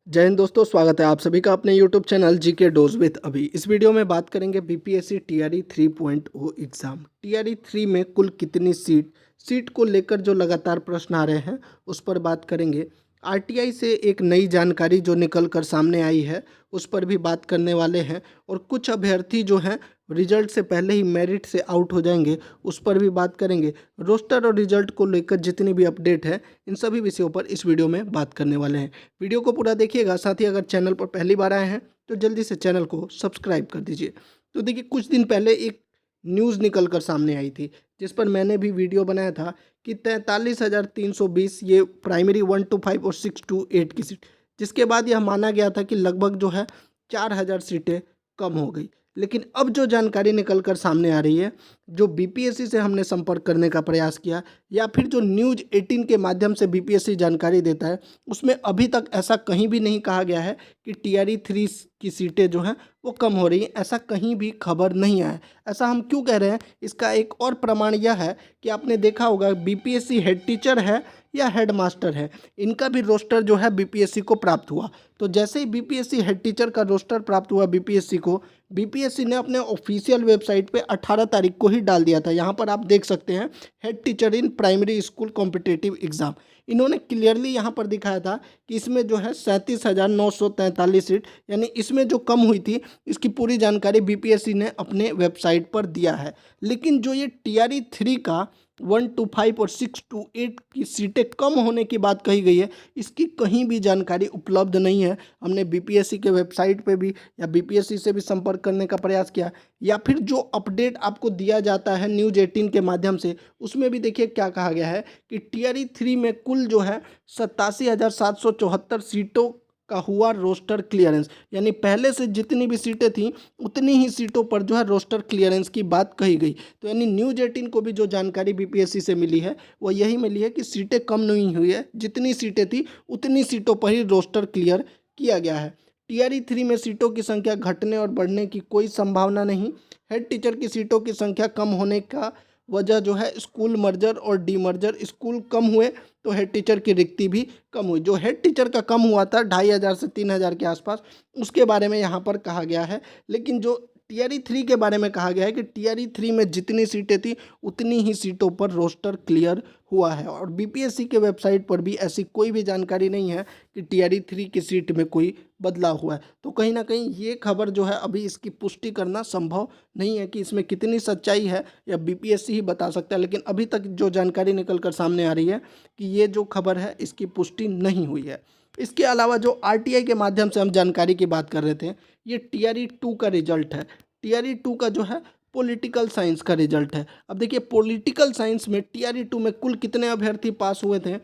जय हिंद दोस्तों, स्वागत है आप सभी का अपने YouTube channel GK dose with अभी। इस वीडियो में बात करेंगे बीपीएससी टीआरई 3.0 एग्ज़ाम। टीआरई 3 में कुल कितनी सीट को लेकर जो लगातार प्रश्न आ रहे हैं उस पर बात करेंगे। आरटीआई से एक नई जानकारी जो निकल कर सामने आई है उस पर भी बात करने वाले हैं, और कुछ अभ्यर्थी जो हैं रिजल्ट से पहले ही मेरिट से आउट हो जाएंगे उस पर भी बात करेंगे। रोस्टर और रिजल्ट को लेकर जितनी भी अपडेट है इन सभी विषयों पर इस वीडियो में बात करने वाले हैं। वीडियो को पूरा देखिएगा। साथ ही अगर चैनल पर पहली बार आए हैं तो जल्दी से चैनल को सब्सक्राइब कर दीजिए। तो देखिए, कुछ दिन पहले एक न्यूज़ निकल कर सामने आई थी जिस पर मैंने भी वीडियो बनाया था कि 43,320 ये प्राइमरी 1 to 5 और 6 to 8 की सीट, जिसके बाद यह माना गया था कि लगभग जो है 4,000 सीटें कम हो गई। लेकिन अब जो जानकारी निकल कर सामने आ रही है, जो बीपीएससी से हमने संपर्क करने का प्रयास किया या फिर जो न्यूज़ 18 के माध्यम से बीपीएससी जानकारी देता है, उसमें अभी तक ऐसा कहीं भी नहीं कहा गया है कि टीआरई 3 की सीटें जो हैं वो कम हो रही हैं। ऐसा कहीं भी खबर नहीं आया है। ऐसा हम क्यों कह रहे हैं, इसका एक और प्रमाण यह है कि आपने देखा होगा बीपीएससी हेड टीचर है या हेड मास्टर है, इनका भी रोस्टर जो है बीपीएससी को प्राप्त हुआ। तो जैसे ही बीपीएससी हेड टीचर का रोस्टर प्राप्त हुआ बीपीएससी को, बीपीएससी ने अपने ऑफिशियल वेबसाइट पे 18 तारीख को ही डाल दिया था। यहाँ पर आप देख सकते हैं, head teacher in primary school competitive exam. इन्होंने क्लियरली यहाँ पर दिखाया था कि इसमें जो है 37,943 सीट, यानी इसमें जो कम हुई थी इसकी पूरी जानकारी बीपीएससी ने अपने वेबसाइट पर दिया है। लेकिन जो ये टीआरई 3 का 1 to 5 और 6 to 8 की सीटें कम होने की बात कही गई है, इसकी कहीं भी जानकारी उपलब्ध नहीं है। हमने बीपीएससी के वेबसाइट पे भी या बीपीएससी से भी संपर्क करने का प्रयास किया, या फिर जो अपडेट आपको दिया जाता है न्यूज़ 18 के माध्यम से, उसमें भी देखिए क्या कहा गया है कि टीआरई 3 में कुल जो है 87,774 सीटों का हुआ रोस्टर क्लियरेंस, यानी पहले से जितनी भी सीटें थीं उतनी ही सीटों पर जो है रोस्टर क्लियरेंस की बात कही गई। तो यानी न्यूज़ 18 को भी जो जानकारी बीपीएससी से मिली है वो यही मिली है कि सीटें कम नहीं हुई है, जितनी सीटें थी उतनी सीटों पर ही रोस्टर क्लियर किया गया है। टीआरई 3 में सीटों की संख्या घटने और बढ़ने की कोई संभावना नहीं। हेड टीचर की सीटों की संख्या कम होने का वजह जो है स्कूल मर्जर और डीमर्जर। स्कूल कम हुए तो हेड टीचर की रिक्ति भी कम हुई। जो हेड टीचर का कम हुआ था 2,500 से 3,000 के आसपास, उसके बारे में यहाँ पर कहा गया है। लेकिन जो टीआरई 3 के बारे में कहा गया है कि टीआरई 3 में जितनी सीटें थी उतनी ही सीटों पर रोस्टर क्लियर हुआ है, और बीपीएससी के वेबसाइट पर भी ऐसी कोई भी जानकारी नहीं है कि टीआरई 3 की सीट में कोई बदलाव हुआ है। तो कहीं ना कहीं ये खबर जो है अभी इसकी पुष्टि करना संभव नहीं है कि इसमें कितनी सच्चाई है, या बीपीएससी ही बता सकता है। लेकिन अभी तक जो जानकारी निकल कर सामने आ रही है कि ये जो खबर है इसकी पुष्टि नहीं हुई है। इसके अलावा जो आरटीआई के माध्यम से हम जानकारी की बात कर रहे थे, ये टीआरई 2 का रिजल्ट है। टीआरई 2 का जो है पॉलिटिकल साइंस का रिजल्ट है। अब देखिए, पॉलिटिकल साइंस में टीआरई 2 में कुल कितने अभ्यर्थी पास हुए थे?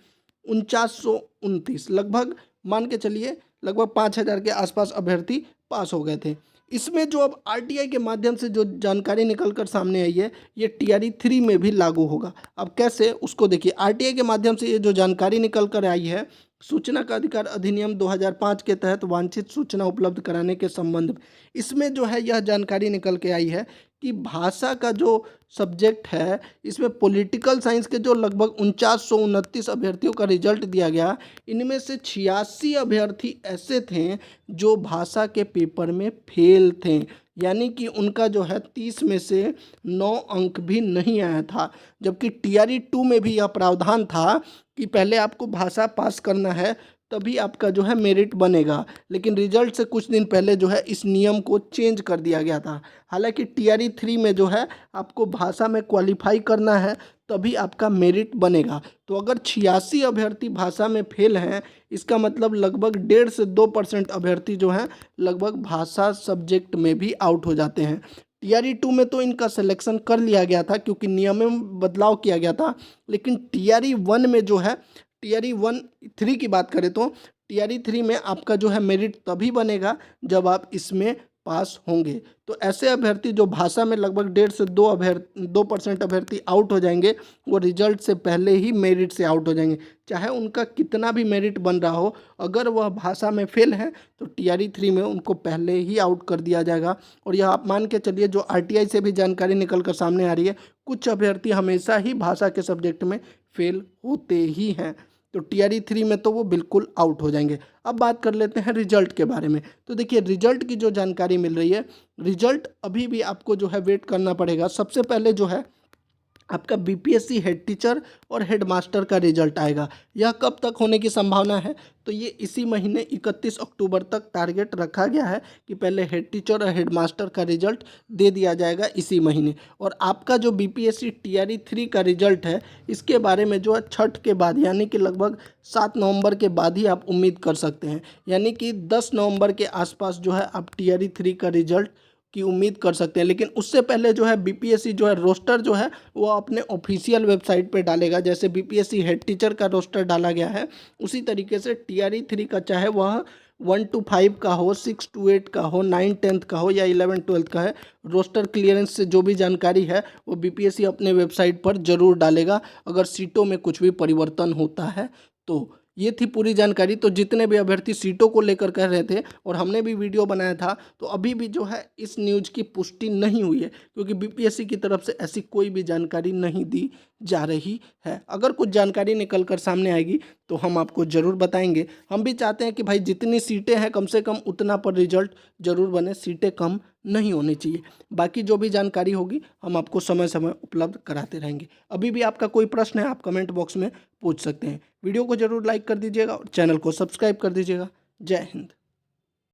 4929, लगभग मान के चलिए लगभग 5,000 के आसपास अभ्यर्थी पास हो गए थे। इसमें जो अब आरटीआई के माध्यम से जो जानकारी निकल कर सामने आई है, ये टीआरई 3 में भी लागू होगा। अब कैसे, उसको देखिए। आरटीआई के माध्यम से ये जो जानकारी निकल कर आई है, सूचना का अधिकार अधिनियम 2005 के तहत वांछित सूचना उपलब्ध कराने के संबंध में, इसमें जो है यह जानकारी निकल के आई है कि भाषा का जो सब्जेक्ट है, इसमें पॉलिटिकल साइंस के जो लगभग 4929 अभ्यर्थियों का रिजल्ट दिया गया, इनमें से 86 अभ्यर्थी ऐसे थे जो भाषा के पेपर में फेल थे, यानी कि उनका जो है 30 में से 9 अंक भी नहीं आया था। जबकि टीआरई 2 में भी यह प्रावधान था कि पहले आपको भाषा पास करना है तभी आपका जो है मेरिट बनेगा, लेकिन रिजल्ट से कुछ दिन पहले जो है इस नियम को चेंज कर दिया गया था। हालांकि टीआरई 3 में जो है आपको भाषा में क्वालिफाई करना है तभी आपका मेरिट बनेगा। तो अगर 86 अभ्यर्थी भाषा में फेल हैं, इसका मतलब लगभग 1.5 से 2% अभ्यर्थी जो हैं लगभग भाषा सब्जेक्ट में भी आउट हो जाते हैं। टीआरई 2 में तो इनका सिलेक्शन कर लिया गया था क्योंकि नियम में बदलाव किया गया था, लेकिन टीआरई 1 में जो है, टीआरई 3 की बात करें तो टीआरई 3 में आपका जो है मेरिट तभी बनेगा जब आप इसमें पास होंगे। तो ऐसे अभ्यर्थी जो भाषा में लगभग 1.5 से 2% अभ्यर्थी आउट हो जाएंगे, वो रिजल्ट से पहले ही मेरिट से आउट हो जाएंगे। चाहे उनका कितना भी मेरिट बन रहा हो, अगर वह भाषा में फेल है तो टीआरई 3 में उनको पहले ही आउट कर दिया जाएगा। और यह आप मान के चलिए, जो आरटीआई से भी जानकारी निकल कर सामने आ रही है, कुछ अभ्यर्थी हमेशा ही भाषा के सब्जेक्ट में फेल होते ही हैं। तो टीआरई 3 में तो वो बिल्कुल आउट हो जाएंगे। अब बात कर लेते हैं रिजल्ट के बारे में। तो देखिए रिजल्ट की जो जानकारी मिल रही है, रिजल्ट अभी भी आपको जो है वेट करना पड़ेगा। सबसे पहले जो है आपका बीपीएससी हेड टीचर और हेड मास्टर का रिजल्ट आएगा। यह कब तक होने की संभावना है? तो ये इसी महीने 31 अक्टूबर तक टारगेट रखा गया है कि पहले हेड टीचर और हेड मास्टर का रिजल्ट दे दिया जाएगा इसी महीने। और आपका जो बीपीएससी टीआरई 3 का रिजल्ट है, इसके बारे में जो है छठ के बाद यानी कि लगभग 7 नवंबर के बाद ही आप उम्मीद कर सकते हैं। यानी कि 10 नवंबर के आसपास जो है आप टीआरई 3 का रिजल्ट की उम्मीद कर सकते हैं। लेकिन उससे पहले जो है बीपीएससी जो है रोस्टर जो है वो अपने ऑफिशियल वेबसाइट पे डालेगा। जैसे बीपीएससी हेड टीचर का रोस्टर डाला गया है, उसी तरीके से टीआरई 3 का चाहे वह 1 to 5 का हो, 6 to 8 का हो, 9 10th का हो या 11 12th का है, रोस्टर क्लियरेंस से जो भी जानकारी है वो बीपीएससी अपने वेबसाइट पर जरूर डालेगा अगर सीटों में कुछ भी परिवर्तन होता है तो। ये थी पूरी जानकारी। तो जितने भी अभ्यर्थी सीटों को लेकर कह रहे थे और हमने भी वीडियो बनाया था, तो अभी भी जो है इस न्यूज़ की पुष्टि नहीं हुई है, क्योंकि बीपीएससी की तरफ से ऐसी कोई भी जानकारी नहीं दी जा रही है। अगर कुछ जानकारी निकल कर सामने आएगी तो हम आपको ज़रूर बताएंगे। हम भी चाहते हैं कि भाई जितनी सीटें हैं कम से कम उतना पर रिजल्ट जरूर बने, सीटें कम नहीं होनी चाहिए। बाकी जो भी जानकारी होगी हम आपको समय समय उपलब्ध कराते रहेंगे। अभी भी आपका कोई प्रश्न है आप कमेंट बॉक्स में पूछ सकते हैं। वीडियो को जरूर लाइक कर दीजिएगा और चैनल को सब्सक्राइब कर दीजिएगा। जय हिंद।